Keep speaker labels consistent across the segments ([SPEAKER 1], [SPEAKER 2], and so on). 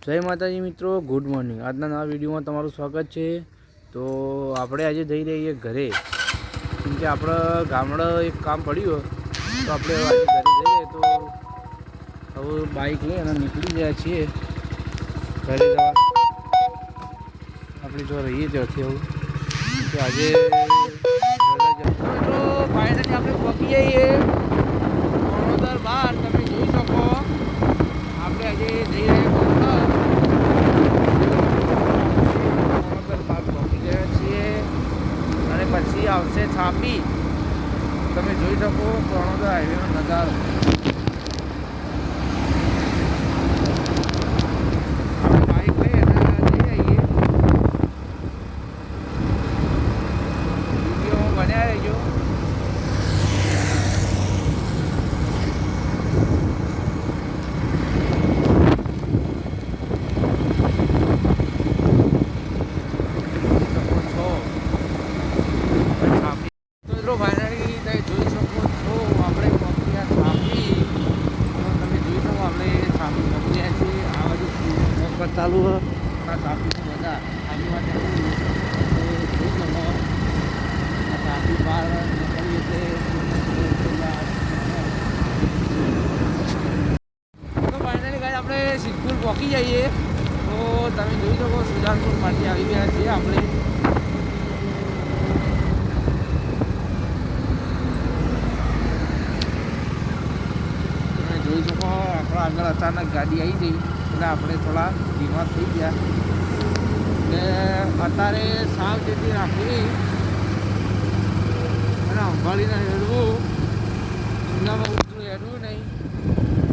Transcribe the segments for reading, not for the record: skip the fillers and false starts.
[SPEAKER 1] જય માતાજી મિત્રો, ગુડ મોર્નિંગ। આજના નવા વિડીયોમાં તમારું સ્વાગત છે। તો આપણે આજે જઈ રહીએ ઘરે, કેમ કે આપણે ગામડે એક કામ પડ્યું, તો આપણે આજે ઘરે જઈએ। તો હવે બાઇક લઈ અને નીકળી ગયા છીએ ઘરે જવા। આપણે જો રહીએ ત્યાંથી એવું કે આજે તો ફાઇનલી આપણે પહોંચી જઈએ વડોદર બહાર। તમે જોઈ શકો આપણે આજે જઈ રહ્યા અને પછી આવશે છાપી। તમે જોઈ શકો વડોદર હાઈવેનો નજારો। આપણે બાઇક લઈ અને જઈ આવીએ। વિડીયો બન્યા રહેજો। ફાઇનલી તમે જોઈ શકો છો આપણે પહોંચ્યા છાપી। તમે જોઈ શકો આપણે છાપી પહોંચ્યા છીએ। આ બાજુ પર ચાલુ આ છાપીનું બધા આની માટે જોઈ શકો આ છાપી બહાર નીકળીએ તો ફાઇનલી ગાય આપણે સિદ્ધપુર પહોંચી જઈએ। તો તમે જોઈ શકો સુજાનપુરમાંથી આવી ગયા છીએ આપણે। જોઈ શકો આપણા આગળ અચાનક ગાડી આવી ગઈ એટલે આપણે થોડા ધીમા થઈ ગયા કે અત્યારે સાવચેતી રાખવી અને સંભાળીને હેડવું। ઊંડામાં ઊંચું હેડવું નહીં,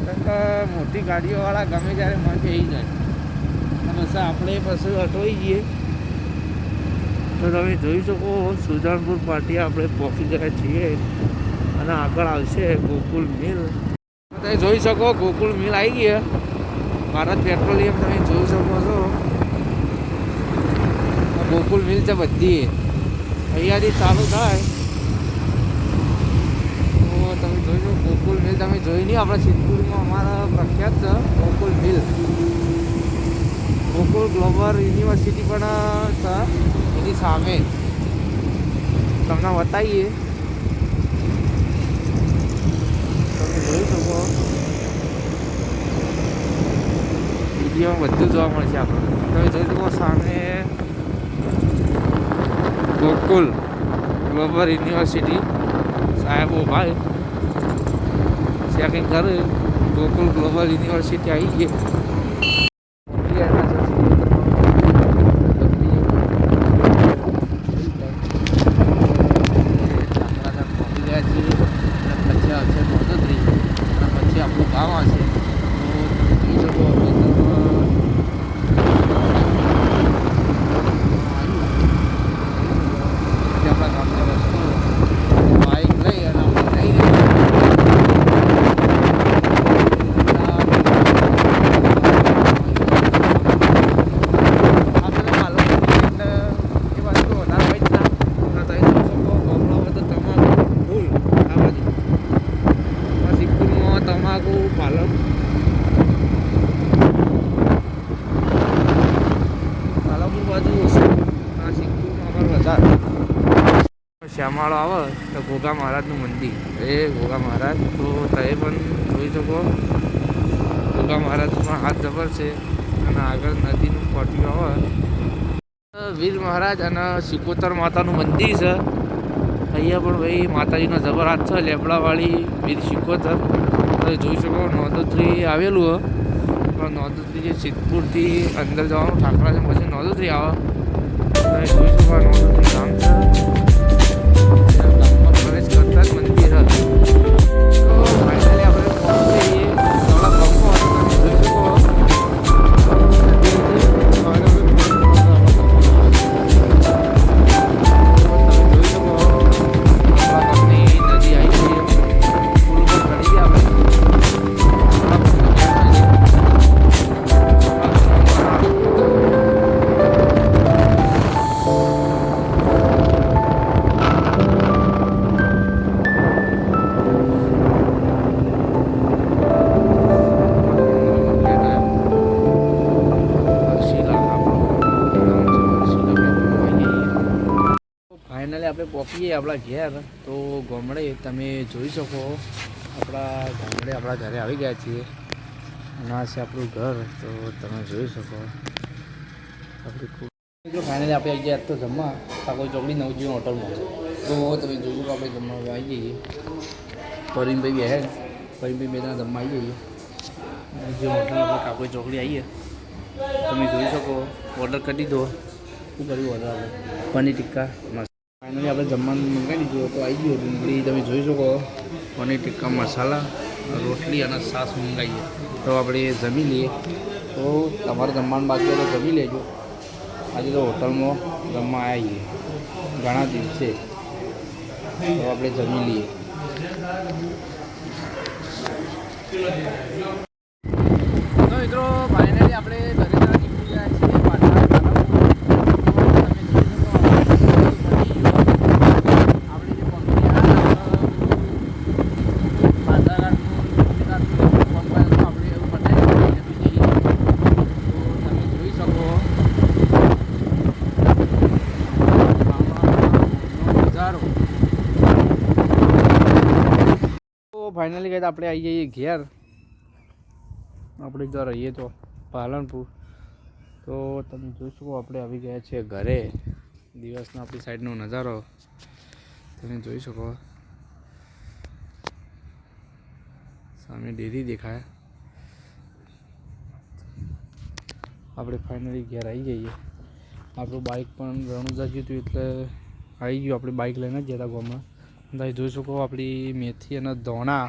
[SPEAKER 1] કારણ કે મોટી ગાડીઓવાળા ગમે ત્યારે મન થઈ જાય બસ આપણે પછી અટવાઈ જઈએ। તો તમે જોઈ શકો સુજાનપુર પાટી આપણે પહોંચી ગયા છીએ અને આગળ આવશે ગોકુલ મિલ। તમે જોઈ શકો ગોકુલ મિલ આવી ગયા। ભારત પેટ્રોલિયમ તમે જોઈ શકો છો ગોકુલ મિલ છે બધી અહીંયાથી ચાલુ થાય। તો તમે જોઈ શકો ગોકુલ મિલ તમે જોઈ નહીં, આપણા સિદ્ધપુરમાં અમારા પ્રખ્યાત છે ગોકુલ મિલ। ગોકુલ ગ્લોબલ યુનિવર્સિટી પણ છે એની સામે, તમને બતાવીએ। તમે જોઈ શકો વિડીયોમાં બધું જોવા મળશે આપણને। તમે જોઈ શકો સામે ગોકુલ ગ્લોબલ યુનિવર્સિટી સાહેબ ભાઈ ચેકિંગ કરે। ગોકુલ ગ્લોબલ યુનિવર્સિટી આવી ગઈ। પછી આવશે નોંધોત્રી અને પછી આપણું ગામ આવશે। તો જોઈ શકો આપણા ગામનો રસ્તો બાઇક લઈ અને આપણે જઈ રહ્યા તમાકુ પાલક પાલકપુર બાજુ ઓછું આ સિદ્ધપુરમાં અમારે વધારે। શ્યામાળો આવે તો ઘોઘા મહારાજનું મંદિર એ ઘોઘા મહારાજ, તો તમે પણ જોઈ શકો ઘોઘા મહારાજ પણ હાથ જબર છે અને આગળ નદીનું પાટિયું આવે। વીર મહારાજ અને સિકોતર માતાનું મંદિર છે। અહીંયા પણ ભાઈ માતાજીનો જબર હાથ છે, લેબડાવાળી વીર સિકોતર। જોઈ શકો નોંધોત્રી આવેલું હોય, પણ નોંધોત્રી જે સિદ્ધપુરથી અંદર જવાનું ઠાકરા છે પછી નોંધોત્રી આવે। તમે જોઈ શકો નોંધોત્રી ગામ છે, ગામમાં પ્રવેશ કરતા જ મંદિર હતું। તો ફાઇનલી આપણે પહોંચી જઈએ થોડા ગામમાં। તમે જોઈ શકો પહોંચી જઈએ આપણા ઘેર. તો ગામડે તમે જોઈ શકો આપણા ગામડે આપણા ઘરે આવી ગયા છીએ અને આ છે આપણું ઘર. તો તમે જોઈ શકો આપણી ફાઇનલી આપણે આવી ગયા તો જમવા કોઈ ચોકડી નવજીવન હોટલમાં. તો તમે જોયું કે આપણે જમવા આવી જઈએ. પરિમભાઈ બે પરિમભાઈ બે જણા જમવા આવી જઈએ જે હોટલમાં આપણે કાકોઈ ચોકડી આવીએ. તમે જોઈ શકો ઓર્ડર કરી દીધો. શું કર્યું ઓર્ડર આપણે? પનીર ટિક્કા ફાઇનલી આપણે જમવાનું મંગાવી દીધું તો આવી ગયું. ડુંગળી તમે જોઈ શકો પનીર ટિક્કા મસાલા રોટલી અને છાશ મંગાવીએ. તો આપણે જમી લઈએ. તો તમારે જમવાનું બાકી હોય તો જમી લેજો. આજે તો હોટલમાં જમવા આવીએ ઘણા દિવસે. તો આપણે જમી લઈએ. તો મિત્રો ફાઇનલી આપણે ઘરે નીકળી ગયા છીએ પાછા. ફાઇનલી કહે આપણે આવી જઈએ ઘેર. આપણે જો રહીએ તો પાલનપુર. તો તમે જોઈ શકો આપણે આવી ગયા છીએ ઘરે. દિવસનો આપણી સાઈડનો નજારો તમે જોઈ શકો. સામે ડેરી દેખાય. આપણે ફાઇનલી ઘેર આવી જઈએ. આપણું બાઇક પણ રણુજા ગયું હતું એટલે આવી ગયું. આપણે બાઇક લઈને જ ગયા હતા ગામમાં. તમે જોઈ શકો આપણી મેથી અને ધોણા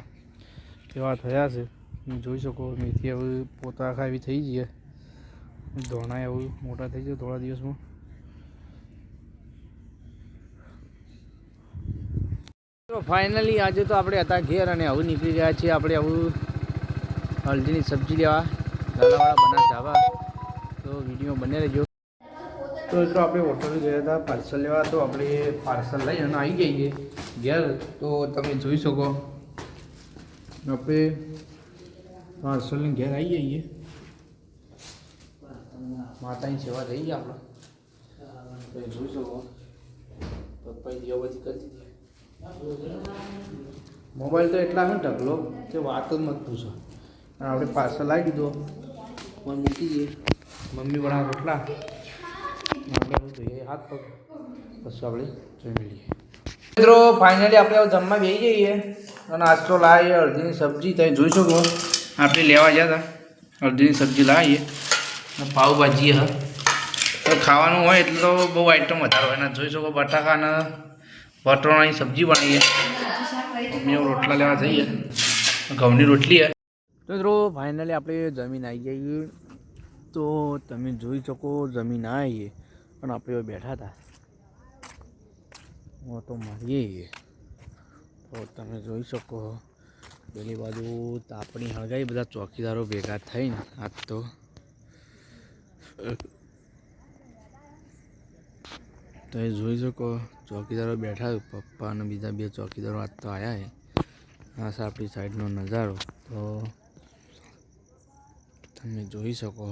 [SPEAKER 1] કેવા થયા છે. તમે જોઈ શકો મેથી હવે પોતા ખાવી થઈ જઈએ. ધોણા એવું મોટા થઈ જાય થોડા દિવસમાં. તો ફાઇનલી આજે તો આપણે હતા ઘેર અને હવે નીકળી ગયા છીએ આપણે હવે હળદીની સબ્જી લેવા ઝાલાવાળા બનાસ ધાબા. તો વિડીયો બને રહેજો. તો મિત્રો આપણે હોટલ ગયા હતા પાર્સલ લેવા. તો આપણે પાર્સલ લઈ અને આવી જઈએ ઘેર. તો તમે જોઈ શકો આપણે પાર્સલની ઘેર આવી જઈએ. માતાની સેવા થઈ ગઈ આપણે. તમે જોઈ શકો પપ્પાએ દીવાબત્તી કરી દીધી. મોબાઈલ તો એટલા છે ને ઢગલો કે વાત જ મત પૂછો. આપણે પાર્સલ લાવી દીધો ફોન મૂકી દઈએ. મમ્મી વાળા રોટલા આપણે જોઈએ હાથ પગ પછી આપણે જમી લઈએ. મિત્રો ફાઇનલી આપણે જમવા બેસી જઈએ અને નાસ્તો લાવીએ. અડધીની સબ્જી તમે જોઈ શકો આપણે લેવા ગયા હતા. અડધીની સબ્જી લાવીએ પાવભાજી. હા તો ખાવાનું હોય એટલે તો બહુ આઈટમ વધારે હોય. એના જોઈ શકો બટાકાને વટોણાની સબ્જી બનાવીએ. અમે રોટલા લેવા જઈએ ઘઉંની રોટલી. તો મિત્રો ફાઇનલી આપણે જમીન આવી જઈએ. તો તમે જોઈ શકો જમીન આવીએ પણ આપણે બેઠા હતા તો મારીએ. તો તમે જોઈ શકો પેલી બાજુ તાપણી હળગાઈ બધા ચોકીદારો ભેગા થઈને. આજ તો તમે જોઈ શકો ચોકીદારો બેઠા. પપ્પા અને બીજા બે ચોકીદારો આજ તો આવ્યા છે. આ છે આપણી સાઈડનો નજારો. તો તમે જોઈ શકો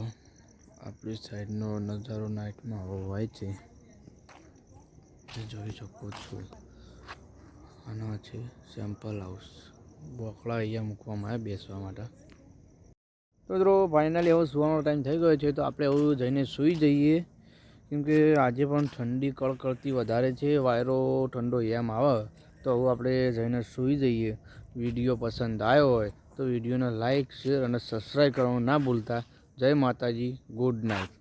[SPEAKER 1] આપણી સાઈડનો નજારો નાઇટમાં હોય છે. જોઈ શકો છો આના છે સેમ્પલ હાઉસ. બોકડા અહીંયા મૂકવામાં આવે બેસવા માટે. તો મિત્રો ફાઇનલી હવે સુવાનો ટાઈમ થઈ ગયો છે. તો આપણે હવે જઈને સૂઈ જઈએ કેમકે આજે પણ ઠંડી કડકડતી વધારે છે. વાયરો ઠંડો એમ આવે. તો હવે આપણે જઈને સૂઈ જઈએ. વિડીયો પસંદ આવ્યો હોય તો વિડીયોને લાઇક શેર અને સબસ્ક્રાઈબ કરવાનું ના ભૂલતા. જય માતાજી. Good night.